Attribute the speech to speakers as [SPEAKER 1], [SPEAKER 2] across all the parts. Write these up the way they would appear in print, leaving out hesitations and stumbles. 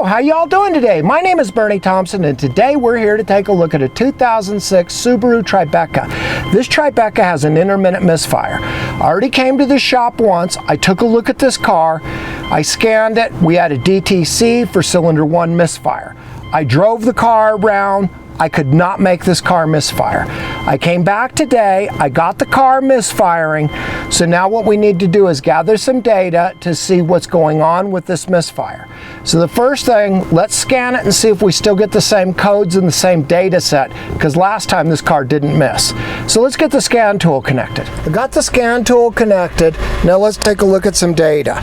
[SPEAKER 1] Hello, how y'all doing today? My name is Bernie Thompson, and today we're here to take a look at a 2006 Subaru Tribeca. This Tribeca has an intermittent misfire. I already came to the shop once. I took a look at this car. I scanned it. We had a DTC for cylinder 1 misfire. I drove the car around. I could not make this car misfire. I came back today, I got the car misfiring, so now what we need to do is gather some data to see what's going on with this misfire. So the first thing, let's scan it and see if we still get the same codes and the same data set, because last time this car didn't miss. So let's get the scan tool connected. I got the scan tool connected, now let's take a look at some data.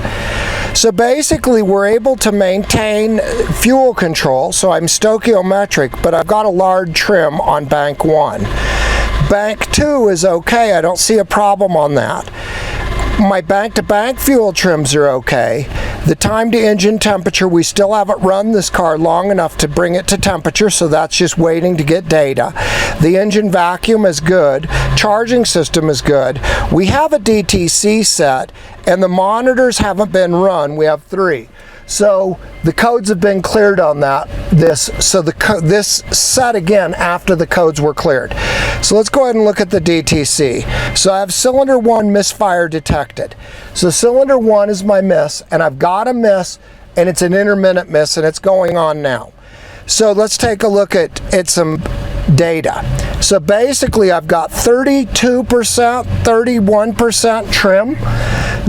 [SPEAKER 1] So basically we're able to maintain fuel control, so I'm stoichiometric, but I've got a large trim on bank 1. Bank 2 is okay, I don't see a problem on that. My bank-to-bank fuel trims are okay. The time to engine temperature, we still haven't run this car long enough to bring it to temperature, so that's just waiting to get data. The engine vacuum is good. Charging system is good. We have a DTC set, and the monitors haven't been run. We have 3. So the codes have been cleared on this set again after the codes were cleared. So let's go ahead and look at the DTC. So I have cylinder 1 misfire detected. So cylinder 1 is my miss, and I've got a miss, and it's an intermittent miss, and it's going on now. So let's take a look at some data. So basically I've got 32%, 31% trim.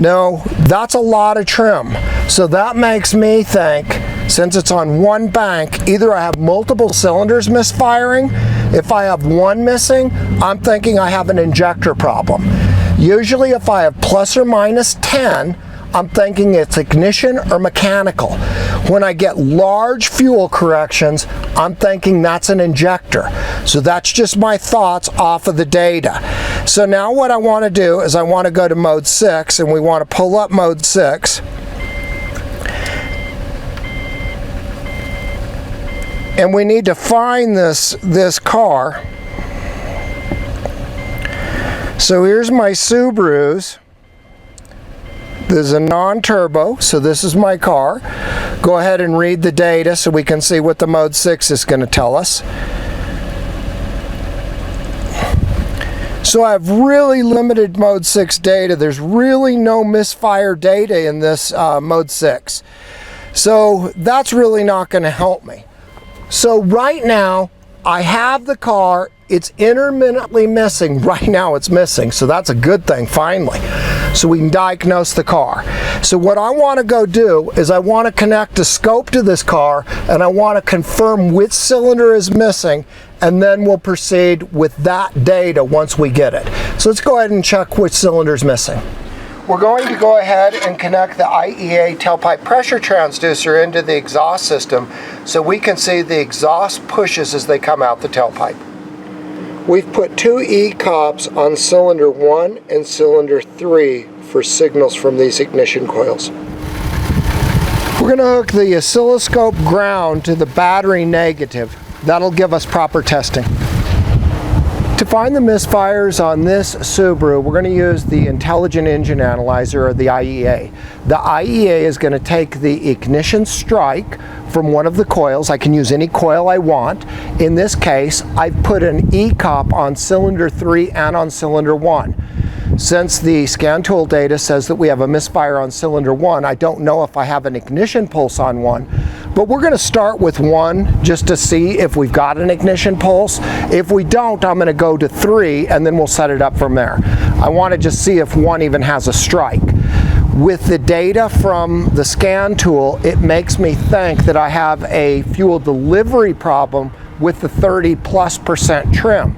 [SPEAKER 1] No, that's a lot of trim. So that makes me think, since it's on one bank, either I have multiple cylinders misfiring. If I have one missing, I'm thinking I have an injector problem. Usually if I have plus or minus 10, I'm thinking it's ignition or mechanical. When I get large fuel corrections, I'm thinking that's an injector. So that's just my thoughts off of the data. So now what I want to do is I want to go to mode 6, and we want to pull up mode 6. And we need to find this car. So here's my Subarus. This is a non-turbo, so this is my car. Go ahead and read the data so we can see what the mode 6 is going to tell us. So I have really limited mode 6 data. There's really no misfire data in this mode 6. So that's really not going to help me. So right now, I have the car. It's intermittently missing. Right now it's missing, so that's a good thing, finally. So we can diagnose the car. So what I want to go do is I want to connect a scope to this car, and I want to confirm which cylinder is missing, and then we'll proceed with that data once we get it. So let's go ahead and check which cylinder is missing. We're going to go ahead and connect the IEA tailpipe pressure transducer into the exhaust system so we can see the exhaust pushes as they come out the tailpipe. We've put 2 eCOPs on cylinder 1 and cylinder 3 for signals from these ignition coils. We're going to hook the oscilloscope ground to the battery negative. That'll give us proper testing. To find the misfires on this Subaru, we're going to use the Intelligent Engine Analyzer, or the IEA. The IEA is going to take the ignition strike from one of the coils. I can use any coil I want. In this case, I've put an eCOP on cylinder 3 and on cylinder 1. Since the scan tool data says that we have a misfire on cylinder 1, I don't know if I have an ignition pulse on 1. But we're going to start with 1 just to see if we've got an ignition pulse. If we don't, I'm going to go to 3, and then we'll set it up from there. I want to just see if 1 even has a strike. With the data from the scan tool, it makes me think that I have a fuel delivery problem with the 30+% trim.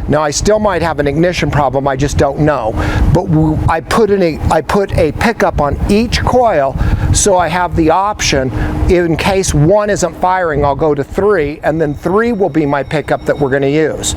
[SPEAKER 1] Now I still might have an ignition problem, I just don't know. But I put a pickup on each coil, so I have the option, in case 1 isn't firing, I'll go to 3, and then 3 will be my pickup that we're going to use.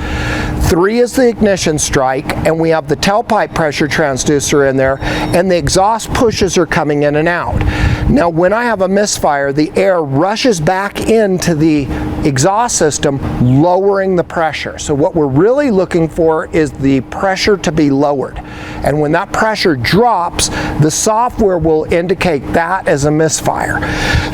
[SPEAKER 1] 3 is the ignition strike, and we have the tailpipe pressure transducer in there, and the exhaust pushes are coming in and out. Now when I have a misfire, the air rushes back into the exhaust system, lowering the pressure. So what we're really looking for is the pressure to be lowered. And when that pressure drops, the software will indicate that as a misfire.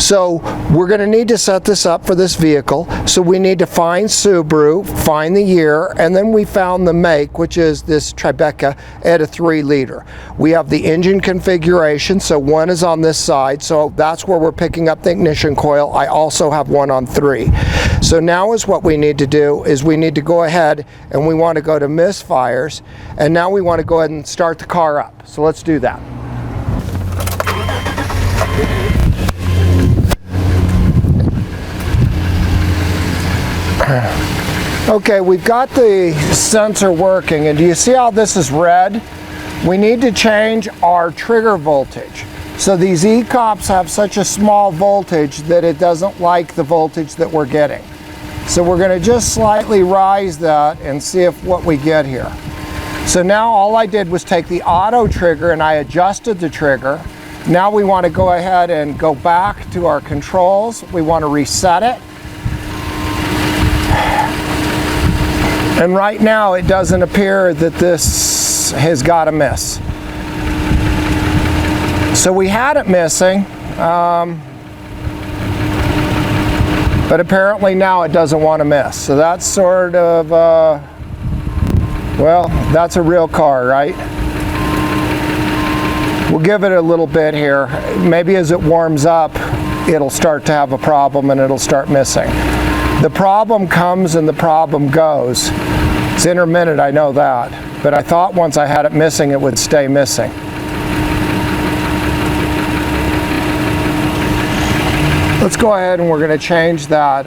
[SPEAKER 1] So we're going to need to set this up for this vehicle. So we need to find Subaru, find the year, and then we found the make, which is this Tribeca at a 3-liter. We have the engine configuration, so one is on this side, so that's where we're picking up the ignition coil. I also have one on 3. So now is what we need to do is we need to go ahead and we want to go to misfires, and now we want to go ahead and start the car up. So let's do that. Okay, we've got the sensor working, and do you see how this is red? We need to change our trigger voltage. So these eCOPs have such a small voltage that it doesn't like the voltage that we're getting. So we're going to just slightly rise that and see if what we get here. So now all I did was take the auto trigger and I adjusted the trigger. Now we want to go ahead and go back to our controls. We want to reset it. And right now it doesn't appear that this has got a miss. So we had it missing, but apparently now it doesn't want to miss. So that's sort of, well, that's a real car, right? We'll give it a little bit here. Maybe as it warms up, it'll start to have a problem and it'll start missing. The problem comes and the problem goes. It's intermittent, I know that, but I thought once I had it missing, it would stay missing. Let's go ahead and we're going to change that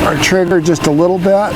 [SPEAKER 1] our trigger just a little bit.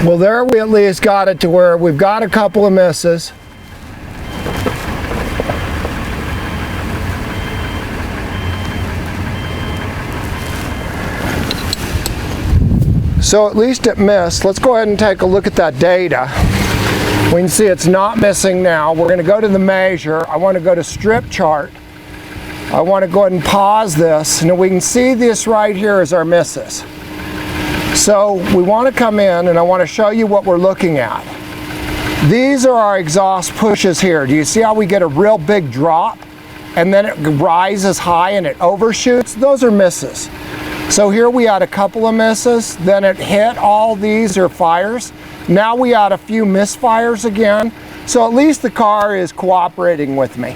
[SPEAKER 1] Well, there we at least got it to where we've got a couple of misses. So at least it missed. Let's go ahead and take a look at that data. We can see it's not missing now. We're going to go to the measure. I want to go to strip chart. I want to go ahead and pause this. Now we can see this right here is our misses. So we want to come in and I want to show you what we're looking at. These are our exhaust pushes here. Do you see how we get a real big drop and then it rises high and it overshoots? Those are misses. So here we had a couple of misses, then it hit all these are fires. Now we had a few misfires again. So at least the car is cooperating with me.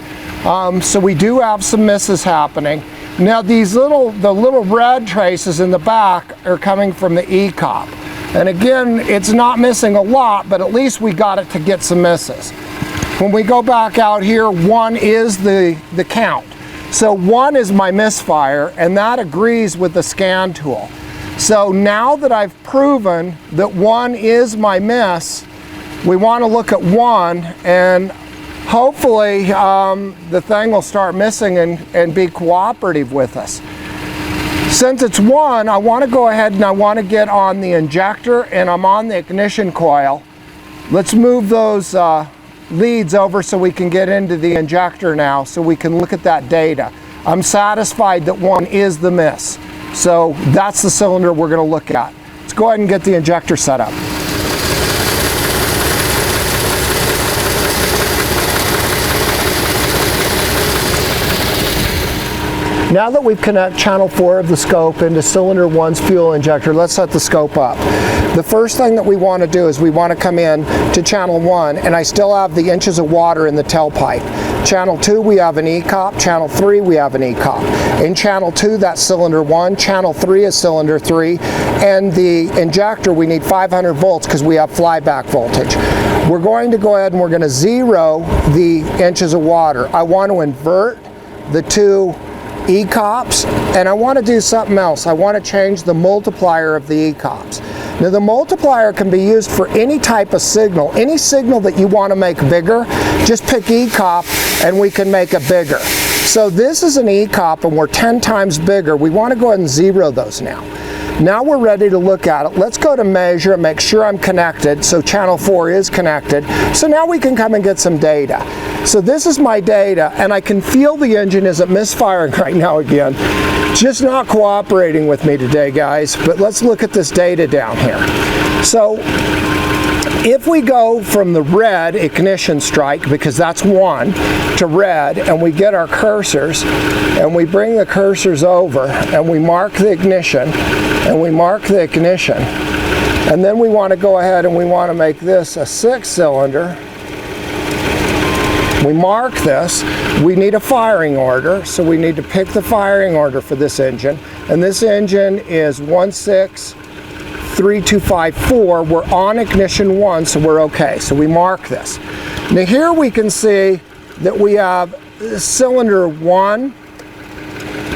[SPEAKER 1] So we do have some misses happening. Now the little red traces in the back are coming from the eCOP. And again, it's not missing a lot, but at least we got it to get some misses. When we go back out here, 1 is the count. So 1 is my misfire, and that agrees with the scan tool. So now that I've proven that 1 is my miss, we want to look at 1 and hopefully the thing will start missing and be cooperative with us. Since it's 1, I want to go ahead and I want to get on the injector and I'm on the ignition coil. Let's move those leads over so we can get into the injector now so we can look at that data. I'm satisfied that 1 is the miss. So that's the cylinder we're going to look at. Let's go ahead and get the injector set up. Now that we've connected channel 4 of the scope into cylinder 1's fuel injector, let's set the scope up. The first thing that we want to do is we want to come in to channel 1, and I still have the inches of water in the tailpipe. Channel 2 we have an eCOP, channel 3 we have an eCOP. In channel 2 that's cylinder 1, channel 3 is cylinder 3, and the injector we need 500 volts because we have flyback voltage. we're going to go ahead and we're going to 0 the inches of water. I want to invert the 2 eCOPs, and I want to do something else. I want to change the multiplier of the eCOPs. Now the multiplier can be used for any type of signal. Any signal that you want to make bigger, just pick eCOP and we can make it bigger. So this is an eCOP and we're 10 times bigger. We want to go ahead and 0 those now. Now we're ready to look at it. Let's go to measure and make sure I'm connected. So channel 4 is connected. So now we can come and get some data. So this is my data, and I can feel the engine isn't misfiring right now again. Just not cooperating with me today, guys. But let's look at this data down here. So if we go from the red ignition strike, because that's 1, to red, and we get our cursors, and we bring the cursors over, and we mark the ignition, and we mark the ignition, and then we want to go ahead and we want to make this a 6-cylinder. We mark this. We need a firing order, so we need to pick the firing order for this engine, and this engine is 163254. We're on ignition 1, so we're okay. So we mark this. Now here we can see that we have cylinder 1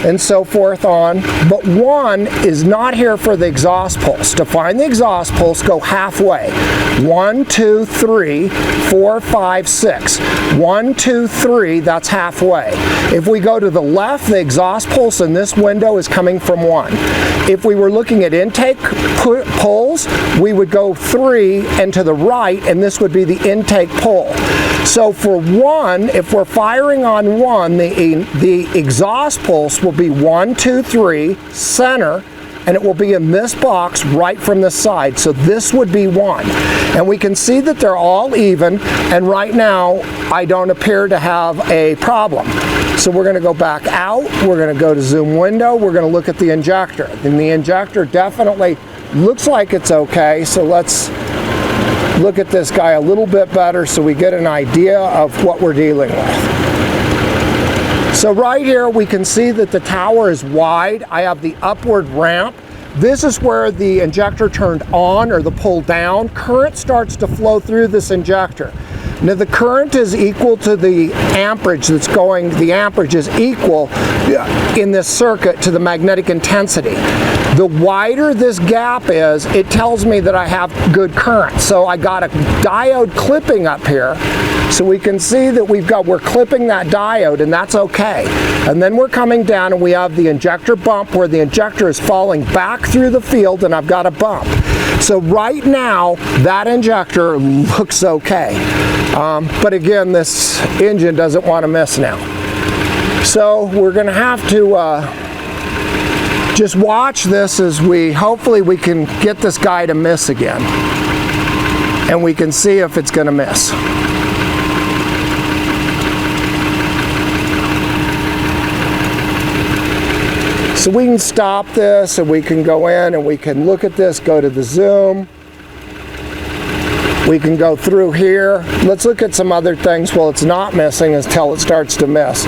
[SPEAKER 1] and so forth on, but 1 is not here for the exhaust pulse. To find the exhaust pulse, go halfway. 1, 2, 3, 4, 5, 6. 1, 2, 3, that's halfway. If we go to the left, the exhaust pulse in this window is coming from 1. If we were looking at intake pulls, we would go 3 and to the right, and this would be the intake pull. So for 1, if we're firing on 1, the exhaust pulse will be 1, 2, 3, center, and it will be in this box right from the side. So this would be 1. And we can see that they're all even, and right now I don't appear to have a problem. So we're going to go back out, we're going to go to zoom window, we're going to look at the injector. And the injector definitely looks like it's okay, so let's look at this guy a little bit better so we get an idea of what we're dealing with. So right here we can see that the tower is wide. I have the upward ramp. This is where the injector turned on, or the pull down. Current starts to flow through this injector. Now the current is equal to the amperage that's going, the amperage is equal in this circuit to the magnetic intensity. The wider this gap is, it tells me that I have good current. So I got a diode clipping up here. So we can see that we're clipping that diode, and that's okay. And then we're coming down and we have the injector bump where the injector is falling back through the field, and I've got a bump. So right now, that injector looks okay. But again, this engine doesn't want to miss now. So we're going to have to just watch this as hopefully we can get this guy to miss again. And we can see if it's going to miss. So we can stop this and we can go in and we can look at this, go to the zoom. We can go through here. Let's look at some other things while it's not missing until it starts to miss.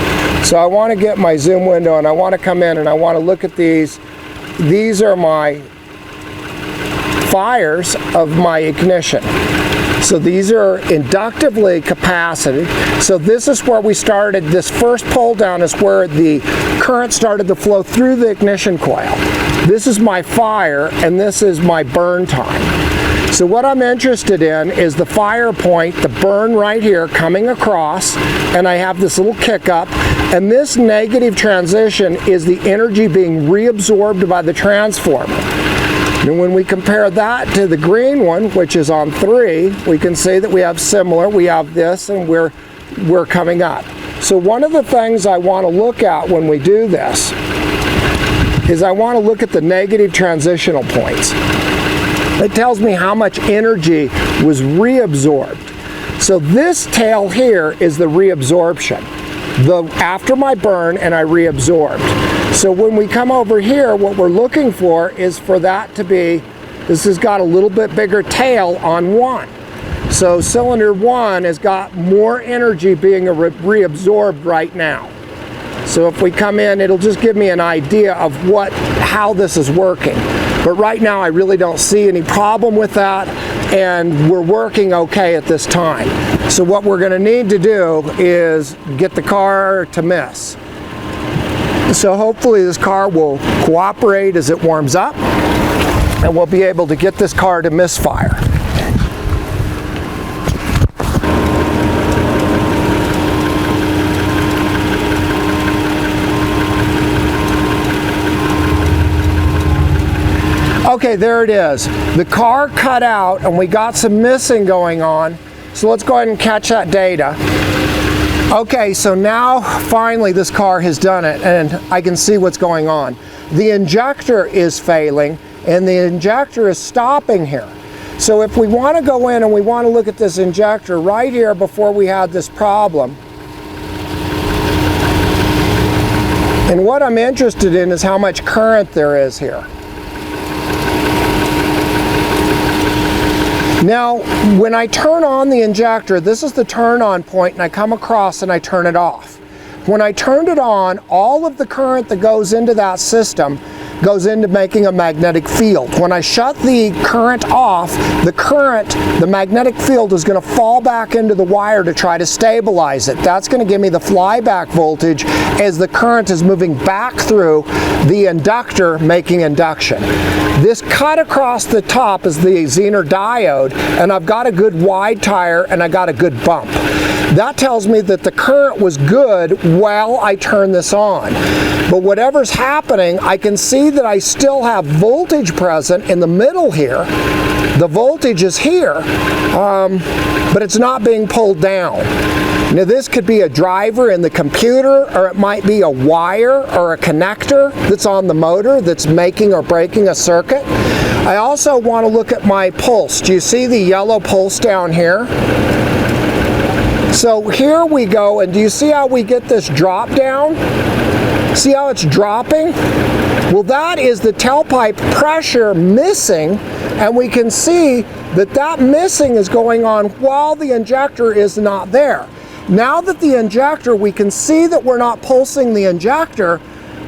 [SPEAKER 1] So I want to get my zoom window and I want to come in and I want to look at these. These are my fires of my ignition. So these are inductively capacited. So this is where we started. This first pull down is where the current started to flow through the ignition coil. This is my fire and this is my burn time. So what I'm interested in is the fire point, the burn right here coming across, and I have this little kick up, and this negative transition is the energy being reabsorbed by the transformer. And when we compare that to the green one, which is on 3, we can see that we have similar. We have this and we're coming up. So one of the things I want to look at when we do this is I want to look at the negative transitional points. It tells me how much energy was reabsorbed. So this tail here is the reabsorption. After my burn and I reabsorbed. So when we come over here, what we're looking for is for that to be, this has got a little bit bigger tail on 1. So cylinder 1 has got more energy being reabsorbed right now. So if we come in, it'll just give me an idea of how this is working. But right now I really don't see any problem with that. and we're working okay at this time. So what we're going to need to do is get the car to miss. So hopefully this car will cooperate as it warms up, and we'll be able to get this car to misfire. Okay, there it is. The car cut out and we got some missing going on. So let's go ahead and catch that data. Okay, so now finally this car has done it and I can see what's going on. The injector is failing and the injector is stopping here. So if we want to go in and we want to look at this injector right here before we had this problem, and what I'm interested in is how much current there is here. Now, when I turn on the injector, this is the turn on point, and I come across and I turn it off. When I turned it on, all of the current that goes into that system goes into making a magnetic field. When I shut the current off, the magnetic field is going to fall back into the wire to try to stabilize it. That's going to give me the flyback voltage as the current is moving back through the inductor, making induction. This cut across the top is the Zener diode, and I've got a good wide tire and I got a good bump. That tells me that the current was good while I turn this on. But whatever's happening, I can see that I still have voltage present in the middle here. The voltage is here, but it's not being pulled down. Now this could be a driver in the computer, or it might be a wire or a connector that's on the motor that's making or breaking a circuit. I also want to look at my pulse. Do you see the yellow pulse down here? So here we go, and do you see how we get this drop down? See how it's dropping? Well, that is the tailpipe pressure missing, and we can see that that missing is going on while the injector is not there. Now that the injector, we can see that we're not pulsing the injector,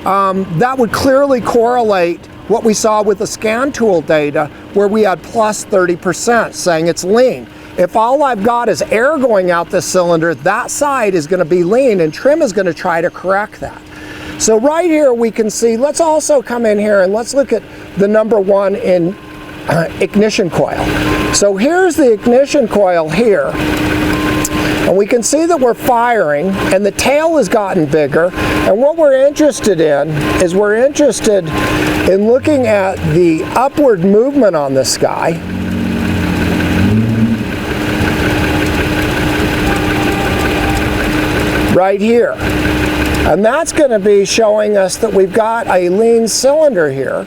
[SPEAKER 1] that would clearly correlate what we saw with the scan tool data where we had plus 30% saying it's lean. If all I've got is air going out this cylinder, that side is going to be lean and trim is going to try to correct that. So right here we can see, let's also come in here and let's look at the number one in ignition coil. So here's the ignition coil here. And we can see that we're firing and the tail has gotten bigger, and what we're interested in is we're interested in looking at the upward movement on this guy. Right here. And that's going to be showing us that we've got a lean cylinder here.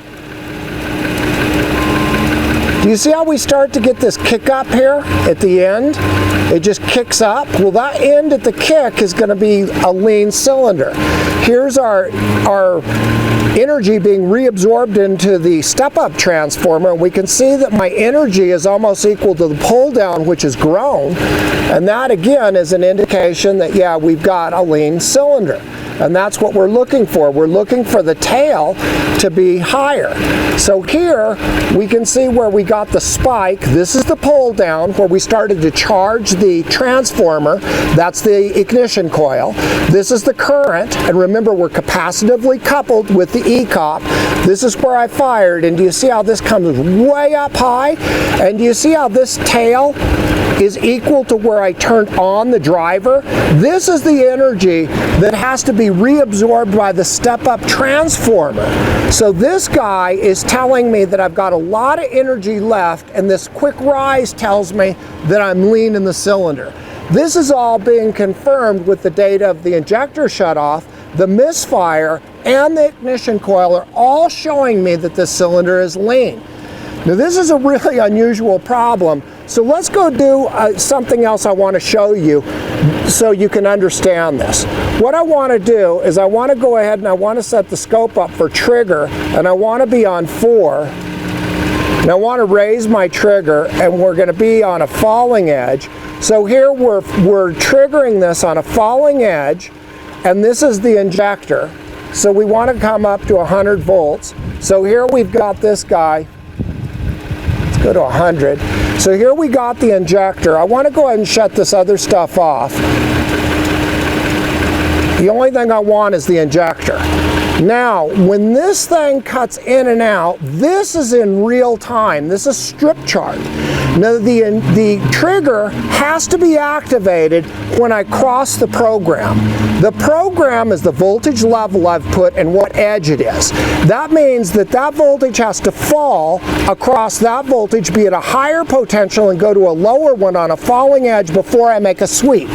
[SPEAKER 1] Do you see how we start to get this kick up here at the end? It just kicks up. Well, that end at the kick is going to be a lean cylinder. Here's our energy being reabsorbed into the step-up transformer, and we can see that my energy is almost equal to the pull-down, which has grown, and that again is an indication that, yeah, we've got a lean cylinder. And that's what we're looking for. We're looking for the tail to be higher. So here we can see where we got the spike. This is the pull down where we started to charge the transformer. That's the ignition coil. This is the current, and remember we're capacitively coupled with the eCOP. This is where I fired, and do you see how this comes way up high? And do you see how this tail is equal to where I turned on the driver? This is the energy that has to be reabsorbed by the step-up transformer. So this guy is telling me that I've got a lot of energy left, and this quick rise tells me that I'm lean in the cylinder. This is all being confirmed with the data of the injector shut-off, the misfire, and the ignition coil are all showing me that this cylinder is lean. Now this is a really unusual problem, so let's go do something else I want to show you so you can understand this. What I want to do is I want to go ahead and I want to set the scope up for trigger, and I want to be on 4. And I want to raise my trigger, and we're going to be on a falling edge. So here we're triggering this on a falling edge, and this is the injector. So we want to come up to 100 volts. So here we've got this guy. go to 100. So here we got the injector. I want to go ahead and shut this other stuff off. The only thing I want is the injector. Now, when this thing cuts in and out, this is in real time. This is strip chart. Now, the trigger has to be activated when I cross the program. The program is the voltage level I've put and what edge it is. That means that that voltage has to fall across that voltage, be at a higher potential, and go to a lower one on a falling edge before I make a sweep.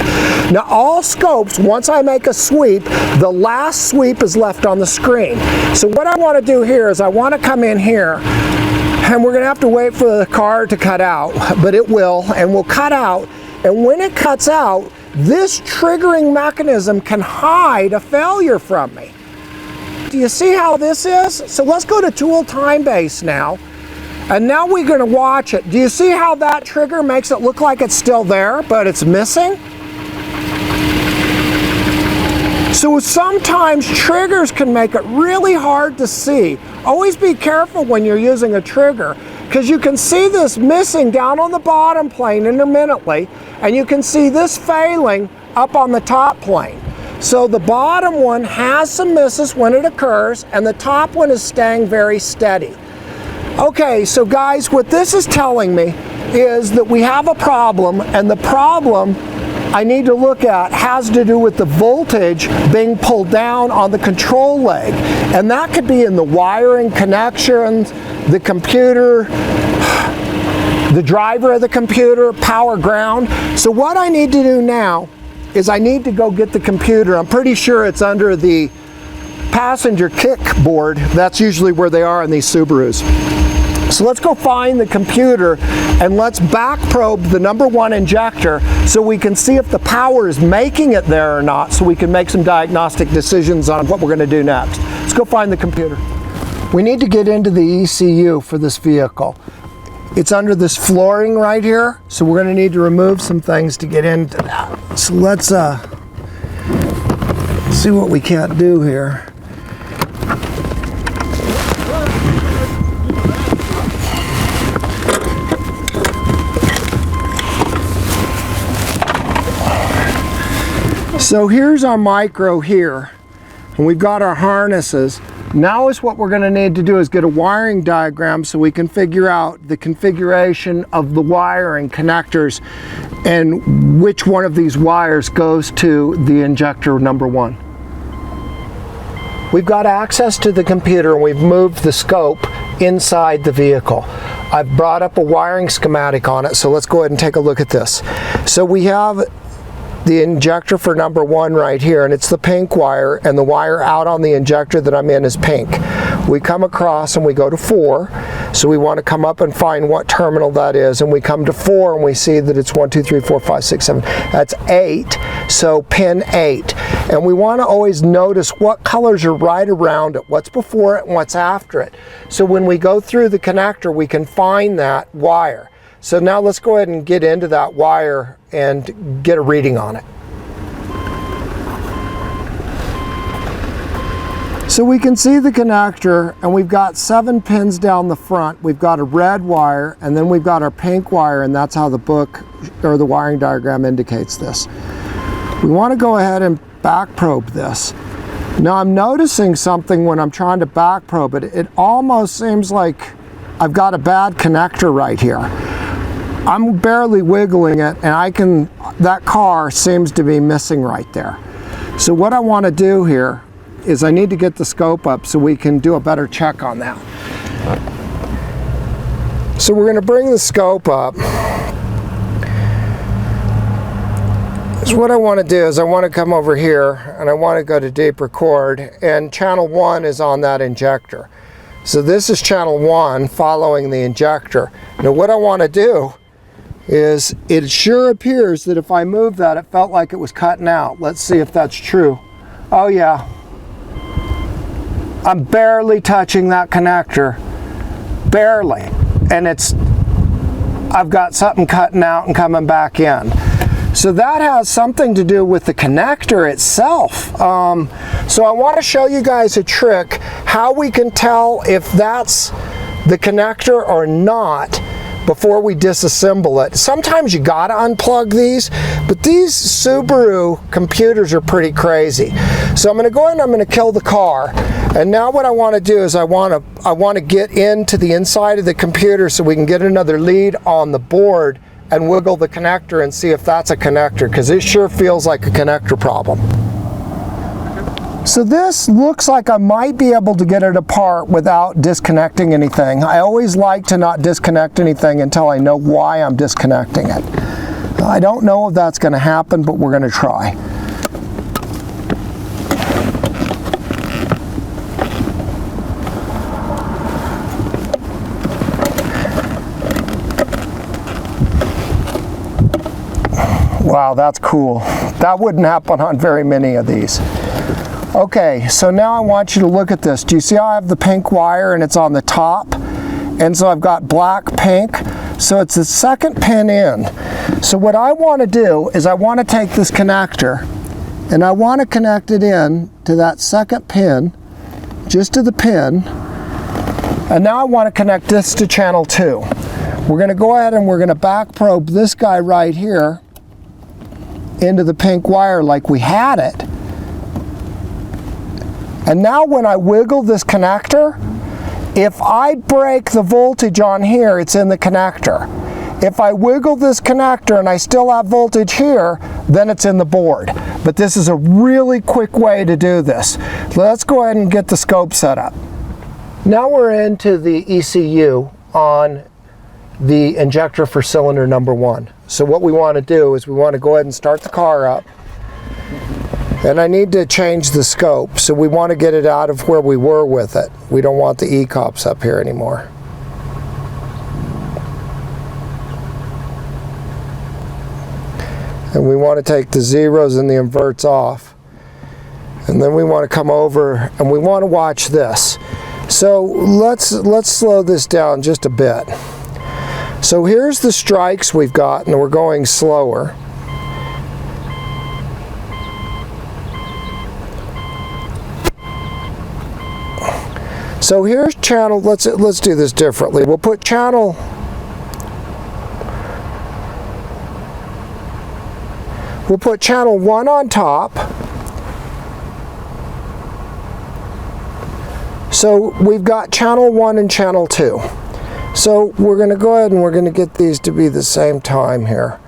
[SPEAKER 1] Now, all scopes, once I make a sweep, the last sweep is left on the screen. So what I want to do here is I want to come in here, and we're going to have to wait for the car to cut out, but it will, and we'll cut out. And when it cuts out, this triggering mechanism can hide a failure from me. Do you see how this is? So let's go to tool time base now. And now we're going to watch it. Do you see how that trigger makes it look like it's still there, but it's missing? So sometimes triggers can make it really hard to see. Always be careful when you're using a trigger, because you can see this missing down on the bottom plane intermittently, and you can see this failing up on the top plane. So the bottom one has some misses when it occurs, and the top one is staying very steady. Okay, so guys, what this is telling me is that we have a problem, and the problem I need to look at has to do with the voltage being pulled down on the control leg. And that could be in the wiring connections, the computer, the driver of the computer, power ground. So what I need to do now is I need to go get the computer. I'm pretty sure it's under the passenger kick board. That's usually where they are in these Subarus. So let's go find the computer and let's back probe the #1 injector so we can see if the power is making it there or not, so we can make some diagnostic decisions on what we're going to do next. Let's go find the computer. We need to get into the ECU for this vehicle. It's under this flooring right here, so we're going to need to remove some things to get into that. So let's see what we can't do here. So here's our micro here, and we've got our harnesses. Now is what we're going to need to do is get a wiring diagram so we can figure out the configuration of the wiring connectors and which one of these wires goes to the injector #1. We've got access to the computer and we've moved the scope inside the vehicle. I've brought up a wiring schematic on it, so let's go ahead and take a look at this. So we have the injector for #1 right here, and it's the pink wire, and the wire out on the injector that I'm in is pink. We come across and we go to 4, so we want to come up and find what terminal that is, and we come to 4 and we see that it's 1, 2, 3, 4, 5, 6, 7, that's 8, so pin 8. And we want to always notice what colors are right around it, what's before it and what's after it. So when we go through the connector, we can find that wire. So now let's go ahead and get into that wire and get a reading on it. So we can see the connector, and we've got 7 pins down the front. We've got a red wire, and then we've got our pink wire, and that's how the book or the wiring diagram indicates this. We want to go ahead and back probe this. Now I'm noticing something when I'm trying to back probe it. It almost seems like I've got a bad connector right here. I'm barely wiggling it, and that car seems to be missing right there. So what I want to do here is I need to get the scope up so we can do a better check on that. So we're going to bring the scope up. So what I want to do is I want to come over here and I want to go to deep record, and channel 1 is on that injector. So this is channel 1 following the injector. Now what I want to do is, it sure appears that if I move that, it felt like it was cutting out. Let's see if that's true. Oh yeah. I'm barely touching that connector. Barely. And I've got something cutting out and coming back in. So that has something to do with the connector itself. So I want to show you guys a trick how we can tell if that's the connector or not before we disassemble it. Sometimes you gotta unplug these, but these Subaru computers are pretty crazy. So I'm gonna go ahead and I'm gonna kill the car. And now what I wanna do is I wanna get into the inside of the computer so we can get another lead on the board and wiggle the connector and see if that's a connector, because it sure feels like a connector problem. So this looks like I might be able to get it apart without disconnecting anything. I always like to not disconnect anything until I know why I'm disconnecting it. I don't know if that's going to happen, but we're going to try. Wow, that's cool. That wouldn't happen on very many of these. Okay, so now I want you to look at this. Do you see how I have the pink wire and it's on the top? And so I've got black, pink. So it's the second pin in. So what I want to do is I want to take this connector and I want to connect it in to that second pin, just to the pin. And now I want to connect this to channel 2. We're going to go ahead and we're going to back probe this guy right here into the pink wire like we had it. And now when I wiggle this connector, if I break the voltage on here, it's in the connector. If I wiggle this connector and I still have voltage here, then it's in the board. But this is a really quick way to do this. Let's go ahead and get the scope set up. Now we're into the ECU on the injector for cylinder number 1. So what we want to do is we want to go ahead and start the car up. And I need to change the scope, so we want to get it out of where we were with it. We don't want the eCOPs up here anymore. And we want to take the zeros and the inverts off. And then we want to come over and we want to watch this. So let's slow this down just a bit. So here's the strikes we've got, and we're going slower. So here's channel, let's do this differently. We'll put channel 1 on top. So we've got channel 1 and channel 2. So we're going to go ahead and we're going to get these to be the same time here.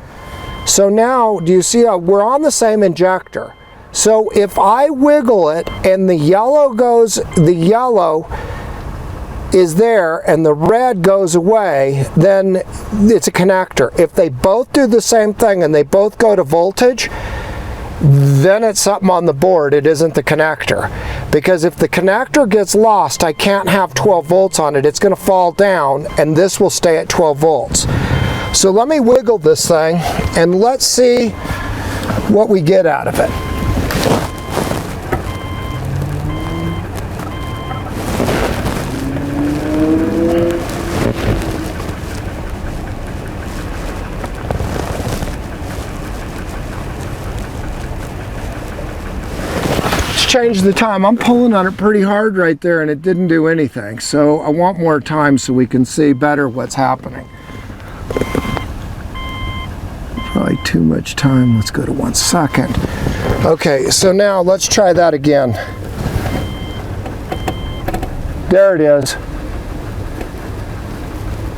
[SPEAKER 1] So now, do you see how we're on the same injector? So if I wiggle it and the yellow is there and the red goes away, then it's a connector. If they both do the same thing and they both go to voltage, then it's something on the board. It isn't the connector. Because if the connector gets lost, I can't have 12 volts on it. It's going to fall down and this will stay at 12 volts. So let me wiggle this thing and let's see what we get out of it. Change the time. I'm pulling on it pretty hard right there and it didn't do anything. So I want more time so we can see better what's happening. Probably too much time. Let's go to 1 second. Okay, so now let's try that again. There it is.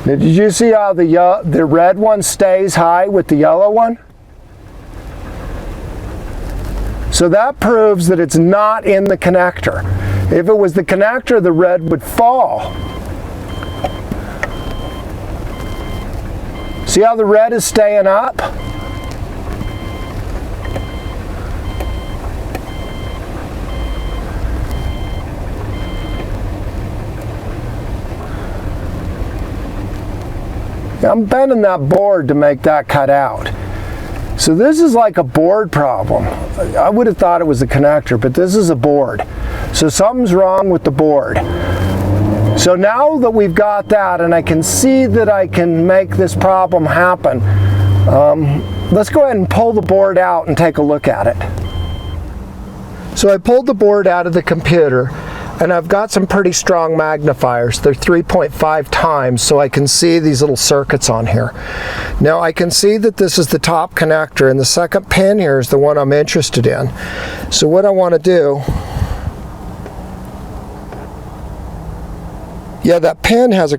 [SPEAKER 1] Did you see how the red one stays high with the yellow one? So that proves that it's not in the connector. If it was the connector, the red would fall. See how the red is staying up? I'm bending that board to make that cut out. So this is like a board problem. I would have thought it was a connector, but this is a board. So something's wrong with the board. So now that we've got that and I can see that I can make this problem happen, let's go ahead and pull the board out and take a look at it. So I pulled the board out of the computer. And I've got some pretty strong magnifiers. They're 3.5 times, so I can see these little circuits on here. Now I can see that this is the top connector, and the second pin here is the one I'm interested in. So what I want to do, yeah, that pin has a,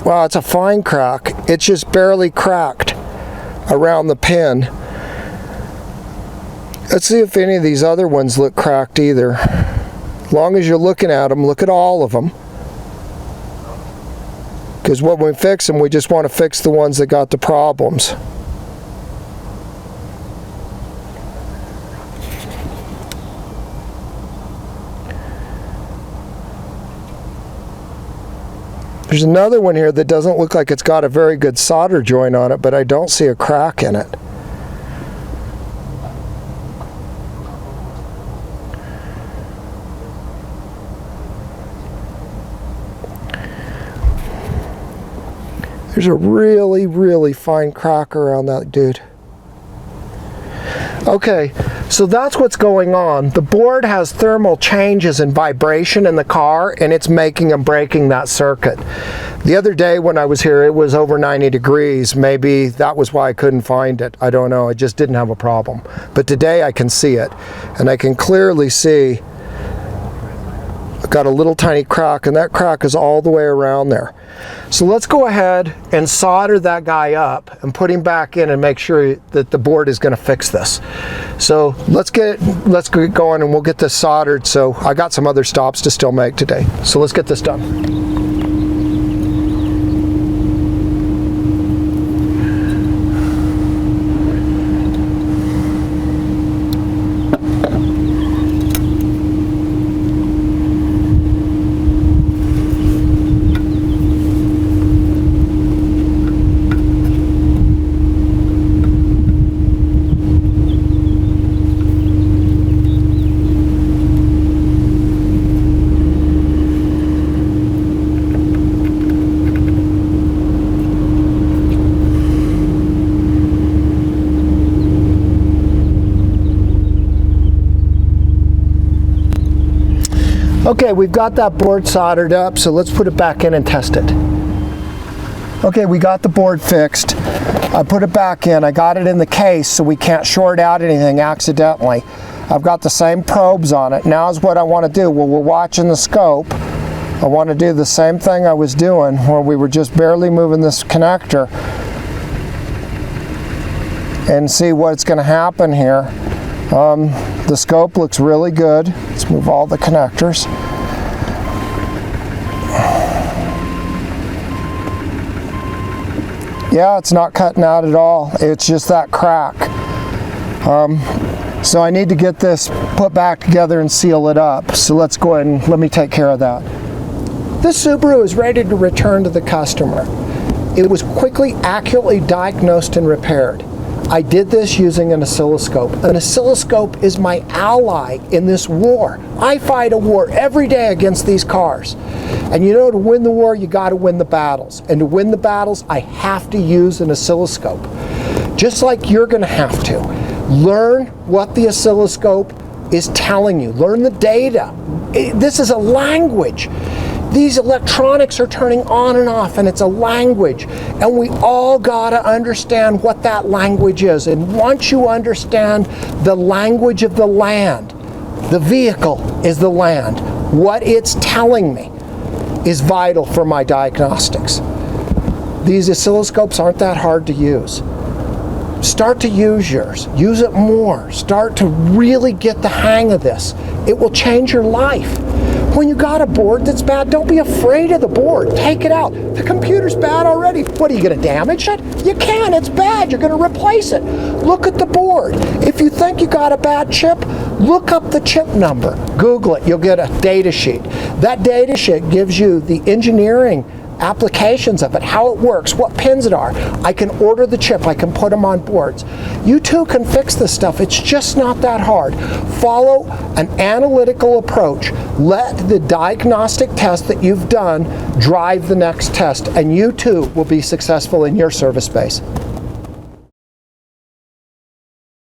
[SPEAKER 1] well, it's a fine crack. It's just barely cracked around the pin. Let's see if any of these other ones look cracked either. As long as you're looking at them, look at all of them. Because when we fix them, we just want to fix the ones that got the problems. There's another one here that doesn't look like it's got a very good solder joint on it, but I don't see a crack in it. There's a really, really fine crack around that dude. Okay, so that's what's going on. The board has thermal changes and vibration in the car, and it's making and breaking that circuit. The other day when I was here, it was over 90 degrees. Maybe that was why I couldn't find it. I don't know. I just didn't have a problem. But today I can see it, and I can clearly see I've got a little tiny crack, and that crack is all the way around there. So let's go ahead and solder that guy up and put him back in and make sure that the board is going to fix this. So let's get going, and we'll get this soldered. So I got some other stops to still make today. So let's get this done. Okay, we've got that board soldered up, so let's put it back in and test it. Okay, we got the board fixed. I put it back in. I got it in the case so we can't short out anything accidentally. I've got the same probes on it. Now is what I want to do. Well, we're watching the scope. I want to do the same thing I was doing where we were just barely moving this connector and see what's going to happen here. The scope looks really good. Let's move all the connectors. Yeah, it's not cutting out at all. It's just that crack. So I need to get this put back together and seal it up. So let's go ahead and let me take care of that. This Subaru is ready to return to the customer. It was quickly, accurately diagnosed and repaired. I did this using an oscilloscope. An oscilloscope is my ally in this war. I fight a war every day against these cars. And you know, to win the war, you got to win the battles. And to win the battles, I have to use an oscilloscope. Just like you're going to have to. Learn what the oscilloscope is telling you. Learn the data. This is a language. These electronics are turning on and off, and it's a language. And we all gotta understand what that language is. And once you understand the language of the land, the vehicle is the land. What it's telling me is vital for my diagnostics. These oscilloscopes aren't that hard to use. Start to use yours. Use it more. Start to really get the hang of this. It will change your life. When you got a board that's bad, don't be afraid of the board. Take it out. The computer's bad already. What, are you going to damage it? You can. It's bad. You're going to replace it. Look at the board. If you think you got a bad chip, look up the chip number. Google it. You'll get a data sheet. That data sheet gives you the engineering applications of it, how it works, what pins it are. I can order the chip, I can put them on boards. You too can fix this stuff. It's just not that hard. Follow an analytical approach. Let the diagnostic test that you've done drive the next test, and you too will be successful in your service space.